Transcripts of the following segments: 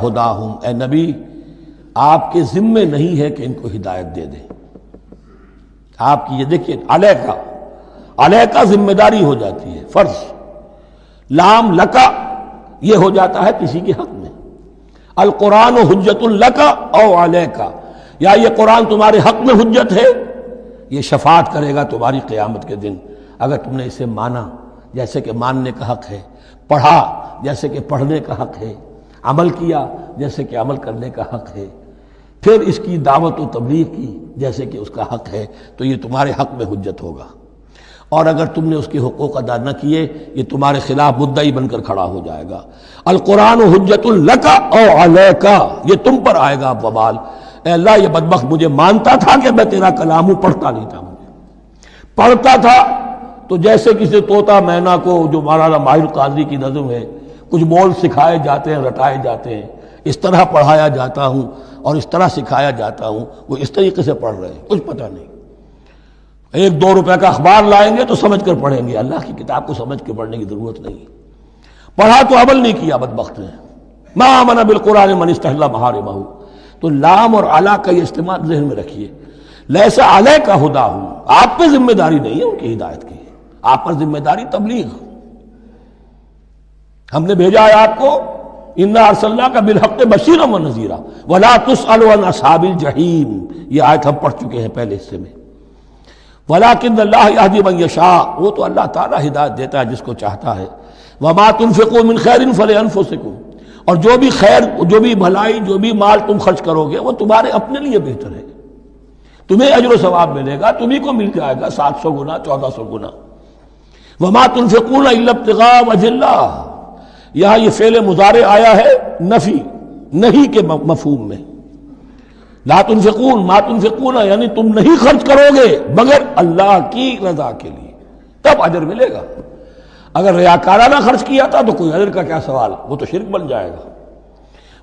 ہداہم، اے نبی آپ کے ذمے نہیں ہے کہ ان کو ہدایت دے دیں. آپ کی یہ دیکھیے علیہ کا ذمہ داری ہو جاتی ہے، فرض. لام لکا یہ ہو جاتا ہے کسی کے حق میں. القرآن حجت لکا او علیکا، یا یہ قرآن تمہارے حق میں حجت ہے، یہ شفاعت کرے گا تمہاری قیامت کے دن اگر تم نے اسے مانا جیسے کہ ماننے کا حق ہے، پڑھا جیسے کہ پڑھنے کا حق ہے، عمل کیا جیسے کہ عمل کرنے کا حق ہے، پھر اس کی دعوت و تبلیغ کی جیسے کہ اس کا حق ہے، تو یہ تمہارے حق میں حجت ہوگا. اور اگر تم نے اس کے حقوق ادا نہ کیے یہ تمہارے خلاف مدعی بن کر کھڑا ہو جائے گا. القرآن حجت لک او علیک، یہ تم پر آئے گا وبال. اے اللہ یہ بدبخت مجھے مانتا تھا کہ میں تیرا کلام ہوں، پڑھتا نہیں تھا. مجھے پڑھتا تھا تو جیسے کسی طوطا مینا کو، جو مولانا ماہر قاضی کی نظم ہے، کچھ بول سکھائے جاتے ہیں، رٹائے جاتے ہیں، اس طرح پڑھایا جاتا ہوں اور اس طرح سکھایا جاتا ہوں. وہ اس طریقے سے پڑھ رہے ہیں، کچھ پتہ نہیں. 1-2 روپے کا اخبار لائیں گے تو سمجھ کر پڑھیں گے، اللہ کی کتاب کو سمجھ کے پڑھنے کی ضرورت نہیں. پڑھا تو عمل نہیں کیا بدبخت نے. ما آمن بالقرآن من استحل محارمہ. تو لام اور علی کا یہ استعمال ذہن میں رکھیے. لیس علیک ہداہم، آپ پہ ذمہ داری نہیں ہے ان کی ہدایت کی، آپ پر ذمہ داری تبلیغ. ہم نے بھیجا ہے آپ کو، انا ارسلناک بالحق بشیرا ونذیرا ولا تسأل عن اصحاب الجحیم. یہ آیت ہم پڑھ چکے ہیں پہلے حصے میں. ولیکن اللہ یہدی من یشاء، وہ تو اللہ تعالیٰ ہدایت دیتا ہے جس کو چاہتا ہے. وما تنفقوا من خیر فلانفسکم، اور جو بھی خیر، جو بھی بھلائی، جو بھی مال تم خرچ کرو گے وہ تمہارے اپنے لیے بہتر ہے. تمہیں اجر و ثواب ملے گا، تمہیں کو مل جائے گا 700 گنا 1400 گنا. وما تنفقون الا ابتغاء وجہ اللہ، یہاں یہ فعل مضارع آیا ہے نفی نہیں کے مفہوم میں. لا تنفقون، ما تنفقون یعنی تم نہیں خرچ کرو گے مگر اللہ کی رضا کے لیے، تب اجر ملے گا. اگر ریاکارانہ خرچ کیا تھا تو کوئی اجر کا کیا سوال، وہ تو شرک بن جائے گا.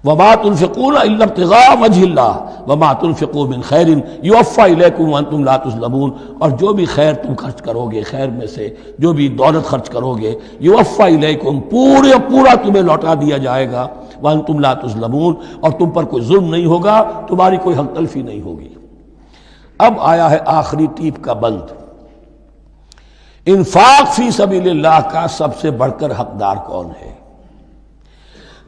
وما تنفقون الا ابتغاء وجہ اللہ وما تنفقوا من خیر یوفی الیکم وانتم لا تظلمون. اور جو بھی خیر تم خرچ کرو گے، خیر میں سے جو بھی دولت خرچ کرو گے، یوفی الیکم پورا تمہیں لوٹا دیا جائے گا، وانتم لا تظلمون، اور تم پر کوئی ظلم نہیں ہوگا، تمہاری کوئی حق تلفی نہیں ہوگی. اب آیا ہے آخری ٹیپ کا بند. انفاق فی سبیل اللہ کا سب سے بڑھ کر حقدار کون ہے؟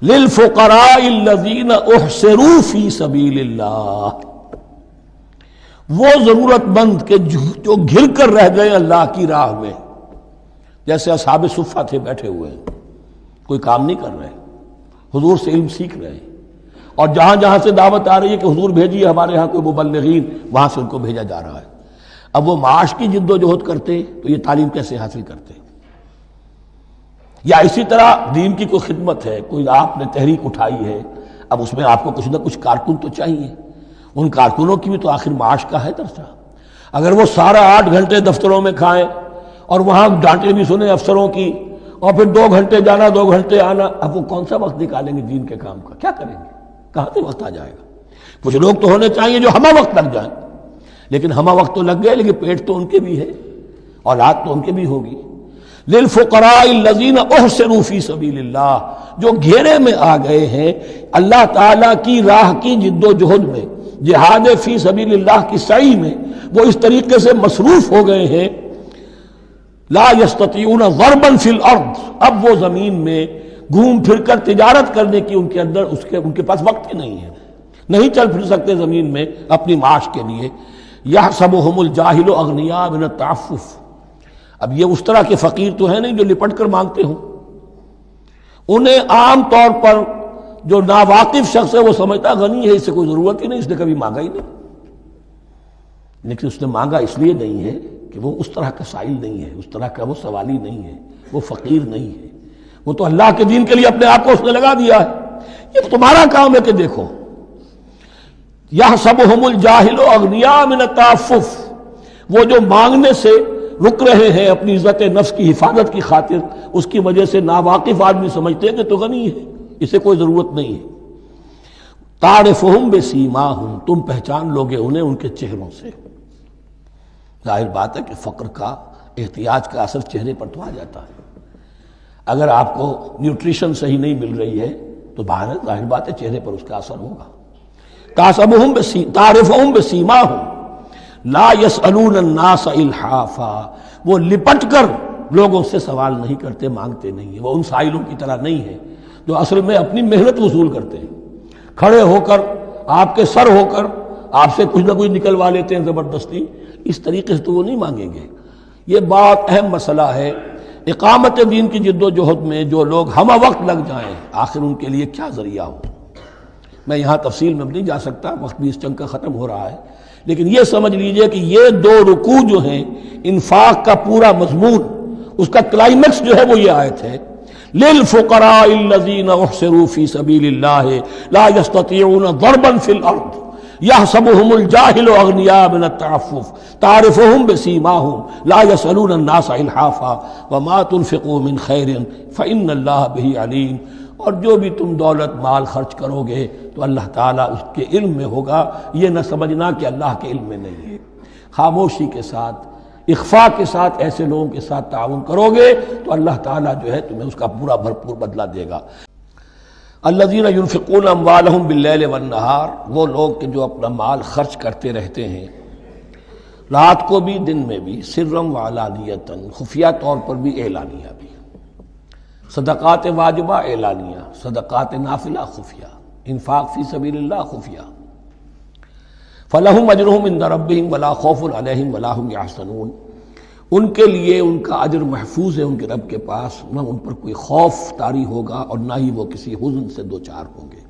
للفقراء الذین احصروا فی سبیل اللہ، وہ ضرورت مند کہ جو گھر کر رہ گئے اللہ کی راہ میں. جیسے اصحاب صفہ تھے، بیٹھے ہوئے ہیں، کوئی کام نہیں کر رہے، حضور سے علم سیکھ رہے ہیں، اور جہاں جہاں سے دعوت آ رہی ہے کہ حضور بھیجیے ہمارے ہاں کوئی مبلغین، وہاں سے ان کو بھیجا جا رہا ہے. اب وہ معاش کی جد و جہد کرتے تو یہ تعلیم کیسے حاصل کرتے؟ یا اسی طرح دین کی کوئی خدمت ہے، کوئی آپ نے تحریک اٹھائی ہے، اب اس میں آپ کو کچھ نہ کچھ کارکن تو چاہیے. ان کارکنوں کی بھی تو آخر معاش کا ہے درجہ. اگر وہ سارا 8 گھنٹے دفتروں میں کھائیں اور وہاں ڈانٹے بھی سنیں افسروں کی، اور پھر 2 گھنٹے جانا 2 گھنٹے آنا، اب وہ کون سا وقت نکالیں گے دین کے کام کا؟ کیا کریں گے؟ کہاں سے وقت آ جائے گا؟ کچھ لوگ تو ہونے چاہیے جو ہمہ وقت لگ جائیں، لیکن ہمہ وقت تو لگ گئے، لیکن پیٹ تو ان کے بھی ہے، اولاد تو ان کے بھی ہوگی. للفقراء الذین احصروا فی سبیل اللہ، جو گھیرے میں آ گئے ہیں اللہ تعالیٰ کی راہ کی جد و جہد میں، جہاد فی سبیل اللہ کی سعی میں، وہ اس طریقے سے مصروف ہو گئے ہیں. لا یستطیعون ضربا فی الارض، اب وہ زمین میں گھوم پھر کر تجارت کرنے کی ان کے اندر ان کے پاس وقت ہی نہیں ہے، نہیں چل پھر سکتے زمین میں اپنی معاش کے لیے. یحسبهم الجاہل اغنیاء من التعفف، اب یہ اس طرح کے فقیر تو ہیں نہیں جو لپٹ کر مانگتے ہوں. انہیں عام طور پر جو ناواقف شخص ہے وہ سمجھتا غنی ہے، اس سے کوئی ضرورت ہی نہیں، اس نے کبھی مانگا ہی نہیں. لیکن اس نے مانگا اس لیے نہیں ہے کہ وہ اس طرح کا سائل نہیں ہے، اس طرح کا وہ سوالی نہیں ہے، وہ فقیر نہیں ہے، وہ تو اللہ کے دین کے لیے اپنے آپ کو اس نے لگا دیا ہے. یہ تمہارا کام ہے کہ دیکھو. یحسبهم الجاہل اغنیاء من التعفف، وہ جو مانگنے سے رک رہے ہیں اپنی عزت نفس کی حفاظت کی خاطر، اس کی وجہ سے ناواقف آدمی سمجھتے ہیں کہ تو غنی ہے، اسے کوئی ضرورت نہیں ہے. تعرفهم بسیماہم، تم پہچان لوگے انہیں ان کے چہروں سے. ظاہر بات ہے کہ فقر کا، احتیاج کا اثر چہرے پر تو آ جاتا ہے. اگر آپ کو نیوٹریشن صحیح نہیں مل رہی ہے تو ظاہر بات ہے چہرے پر اس کا اثر ہوگا. تعرفہم بسیماہم لا یسألون الناس الحافا، وہ لپٹ کر لوگوں سے سوال نہیں کرتے، مانگتے نہیں ہیں. وہ ان سائلوں کی طرح نہیں ہے جو اصل میں اپنی محنت وصول کرتے ہیں، کھڑے ہو کر آپ کے سر ہو کر آپ سے کچھ نہ کچھ نکلوا لیتے ہیں زبردستی. اس طریقے سے تو وہ نہیں مانگیں گے. یہ بات اہم مسئلہ ہے. اقامت دین کی جد و جہد میں جو لوگ ہمہ وقت لگ جائیں، آخر ان کے لیے کیا ذریعہ ہو. میں یہاں تفصیل میں نہیں جا سکتا، وقت بھی اس چنگ کا ختم ہو رہا ہے، لیکن یہ سمجھ لیجئے کہ یہ دو رکوع جو ہیں، انفاق کا پورا مضمون، اس کا کلائمیکس جو ہے وہ یہ آیت ہے للفقراء الذین احصروا فی سبیل اللہ لا یستطیعون ضربا فی الارض یحسبهم الجاہل اغنیاء من التعفف تعرفهم بسیماہم لا یسألون الناس الحافا وما تنفقوا من خیر فإن اللہ بہ علیم. اور جو بھی تم دولت مال خرچ کرو گے تو اللہ تعالیٰ اس کے علم میں ہوگا. یہ نہ سمجھنا کہ اللہ کے علم میں نہیں ہے. خاموشی کے ساتھ، اخفاء کے ساتھ ایسے لوگوں کے ساتھ تعاون کرو گے تو اللہ تعالیٰ جو ہے تمہیں اس کا پورا بھرپور بدلہ دے گا. الذین ينفقون اموالهم باللیل والنہار، وہ لوگ کہ جو اپنا مال خرچ کرتے رہتے ہیں رات کو بھی دن میں بھی، سرًا وعلانیۃً، خفیہ طور پر بھی اعلانیہ بھی. صدقات واجبہ اعلانیہ، صدقات نافلہ خفیہ، انفاق فی سبیل اللہ خفیہ. فلہم اجرہم عند ربہم ولا خوف علیہم ولا ہم یحزنون، ان کے لیے ان کا اجر محفوظ ہے ان کے رب کے پاس، نہ ان پر کوئی خوف طاری ہوگا اور نہ ہی وہ کسی حزن سے دوچار ہوں گے.